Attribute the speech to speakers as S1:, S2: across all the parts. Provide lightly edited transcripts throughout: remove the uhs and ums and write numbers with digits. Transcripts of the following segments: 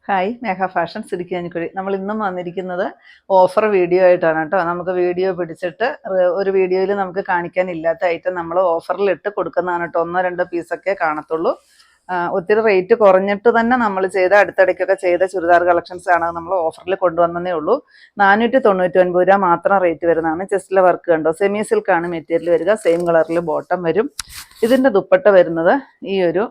S1: Hi മേഘ fashions ഇടുക്കിയാനിക്കുഴി. നമ്മൾ ഇന്നും വന്നിരിക്കുന്നത് ഓഫർ വീഡിയോ ആയിട്ടാണ് കേട്ടോ. നമുക്ക് വീഡിയോ പിടിച്ചിട്ട് ഒരു വീഡിയോയിൽ നമുക്ക് കാണിക്കാനില്ലാത്ത ഐറ്റം നമ്മൾ ഓഫറിൽ ഇട്ട് കൊടുക്കുന്നതാണ് കേട്ടോ. 1-2 പീസൊക്കെ കാണത്തുള്ളൂ. ഒത്തിരി റേറ്റ് കുറഞ്ഞിട്ട് തന്നെ നമ്മൾ അടുത്തിടയ്ക്കൊക്കെ ചെയ്ത ചുരിദാർ കളക്ഷൻസ് ആണ് നമ്മൾ ഓഫറിൽ കൊണ്ടുവന്നേ ഉള്ളൂ. 499 രൂപ മാത്രം റേറ്റ് വരുന്നതാണ്. ചെസ്റ്റിലെ വർക്ക് കണ്ടോ, സെമി സിൽക്കാണ് മെറ്റീരിയൽ വരിക. സെയിം കളറിൽ ബോട്ടം വരും. ഇതിൻ്റെ ദുപ്പട്ട വരുന്നത് ഈ ഒരു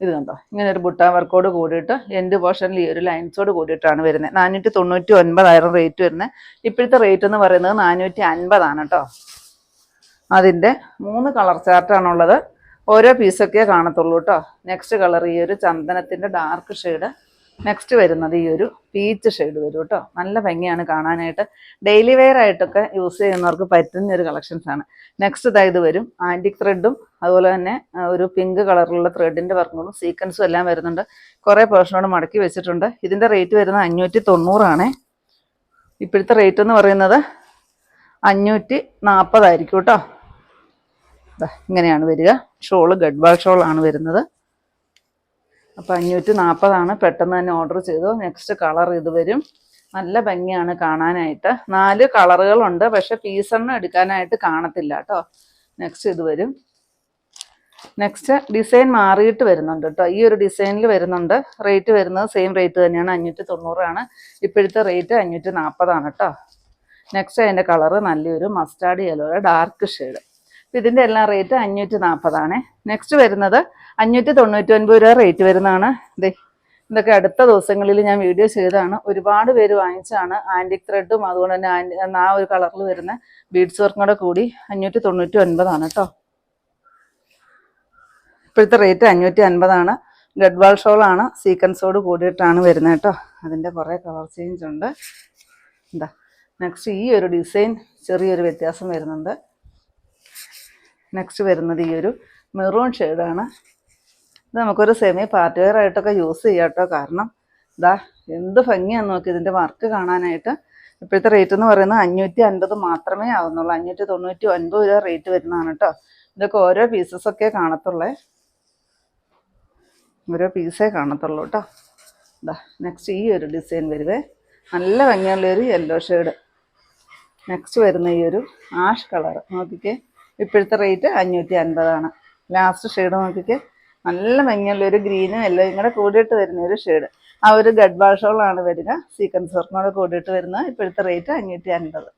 S1: ഇത് കണ്ടോ, ഇങ്ങനെ ഒരു ബുട്ട വർക്കോട് കൂടിയിട്ട് എൻഡ് പോർഷനിൽ ഈ ഒരു ലൈൻസോട് കൂടിയിട്ടാണ് വരുന്നത്. 499 റേറ്റ് വരുന്നത്. ഇപ്പോഴത്തെ റേറ്റ് എന്ന് പറയുന്നത് 450 കേട്ടോ. അതിൻ്റെ 3 കളർ ചാർട്ടാണുള്ളത്. ഓരോ പീസൊക്കെ കാണത്തുള്ളൂ കേട്ടോ. നെക്സ്റ്റ് കളർ ഈ ഒരു ചന്ദനത്തിൻ്റെ ഡാർക്ക് ഷെയ്ഡ്. നെക്സ്റ്റ് വരുന്നത് ഈ ഒരു പീച്ച് ഷെയ്ഡ് വരും കേട്ടോ. നല്ല ഭംഗിയാണ് കാണാനായിട്ട്. ഡെയിലി വെയർ ആയിട്ടൊക്കെ യൂസ് ചെയ്യുന്നവർക്ക് പറ്റുന്ന ഒരു കളക്ഷൻസാണ്. നെക്സ്റ്റ് ഇത് വരും ആൻറ്റിക് ത്രെഡും അതുപോലെ തന്നെ ഒരു പിങ്ക് കളറിലുള്ള ത്രെഡിൻ്റെ വർക്കുകളും സീക്വൻസും എല്ലാം വരുന്നുണ്ട്. കുറേ പോർഷനോട് മടക്കി വെച്ചിട്ടുണ്ട്. ഇതിൻ്റെ റേറ്റ് വരുന്നത് 540 ഇപ്പോഴത്തെ റേറ്റ് എന്ന് പറയുന്നത് 540 ആയിരിക്കും കേട്ടോ. ഇങ്ങനെയാണ് വരിക. ഷോള് ഗഡ്വാൾ ഷോളാണ് വരുന്നത്. അപ്പോൾ 540 പെട്ടെന്ന് തന്നെ ഓർഡർ ചെയ്തു. നെക്സ്റ്റ് കളർ ഇത് വരും. നല്ല ഭംഗിയാണ് കാണാനായിട്ട്. 4 കളറുകളുണ്ട്, പക്ഷെ പീസെണ്ണം എടുക്കാനായിട്ട് കാണത്തില്ല കേട്ടോ. നെക്സ്റ്റ് ഇത് വരും. നെക്സ്റ്റ് ഡിസൈൻ മാറിയിട്ട് വരുന്നുണ്ട് കേട്ടോ. ഈ ഒരു ഡിസൈനിൽ വരുന്നുണ്ട്. റേറ്റ് വരുന്നത് സെയിം റേറ്റ് തന്നെയാണ്, 590 ഇപ്പോഴത്തെ റേറ്റ് 540 കേട്ടോ. നെക്സ്റ്റ് അതിൻ്റെ കളറ് നല്ലൊരു മസ്റ്റാർഡ് യെല്ലോ ഡാർക്ക് ഷെയ്ഡ്. ഇതിൻ്റെ എല്ലാം റേറ്റ് 540. നെക്സ്റ്റ് വരുന്നത് 599 രൂപ റേറ്റ് വരുന്നതാണ്. ഇതൊക്കെ അടുത്ത ദിവസങ്ങളിൽ ഞാൻ വീഡിയോ ചെയ്തതാണ്. ഒരുപാട് പേര് വാങ്ങിച്ചാണ്. ആൻറ്റിക് ത്രെഡും അതുകൊണ്ട് തന്നെ ആ ഒരു കളറിൽ വരുന്ന ബീഡ്സ് വർക്കും കൂടെ കൂടി 599 കേട്ടോ. ഇപ്പോഴത്തെ റേറ്റ് 550. ഗഡ്വാൾ ഷോളാണ്, സീക്വൻസോട് കൂടിയിട്ടാണ് വരുന്നത് കേട്ടോ. അതിൻ്റെ കുറേ കളർ ചേഞ്ച് ഉണ്ട്. നെക്സ്റ്റ് ഈ ഒരു ഡിസൈൻ ചെറിയൊരു വ്യത്യാസം വരുന്നുണ്ട്. നെക്സ്റ്റ് വരുന്നത് ഈ ഒരു മെറൂൺ ഷെയ്ഡാണ്. ഇത് നമുക്കൊരു സെമി പാർട്ടി വെയർ ആയിട്ടൊക്കെ യൂസ് ചെയ്യാം കേട്ടോ. കാരണം എന്ത് ഭംഗിയാന്ന് നോക്കി ഇതിൻ്റെ വർക്ക് കാണാനായിട്ട്. ഇപ്പോഴത്തെ റേറ്റ് എന്ന് പറയുന്നത് 550 മാത്രമേ ആവുന്നുള്ളൂ. 599 രൂപ റേറ്റ് വരുന്നതാണ് കേട്ടോ. ഇതൊക്കെ ഓരോ പീസസൊക്കെ കാണത്തുള്ളേ, ഓരോ പീസേ കാണത്തുള്ളൂ കേട്ടോ. നെക്സ്റ്റ് ഈ ഒരു ഡിസൈൻ വരുവേ. നല്ല ഭംഗിയുള്ളൊരു യെല്ലോ ഷെയ്ഡ്. നെക്സ്റ്റ് വരുന്ന ഈ ഒരു ആഷ് കളർ നോക്കിക്കേ. ഇപ്പോഴത്തെ റേറ്റ് 550. ലാസ്റ്റ് ഷെയ്ഡ് നോക്കിക്കേ. നല്ല ഭംഗിയുള്ളൊരു ഗ്രീനും യെല്ലോയും കൂടെ കൂടിയിട്ട് വരുന്ന ഒരു ഷെയ്ഡ്. ആ ഒരു ഗഡ്വാൾ ഷോളാണ് വരിക. സീക്വൻസ് വർക്കിനോട് കൂടിയിട്ട് വരുന്നത്. ഇപ്പോഴത്തെ റേറ്റ് 550.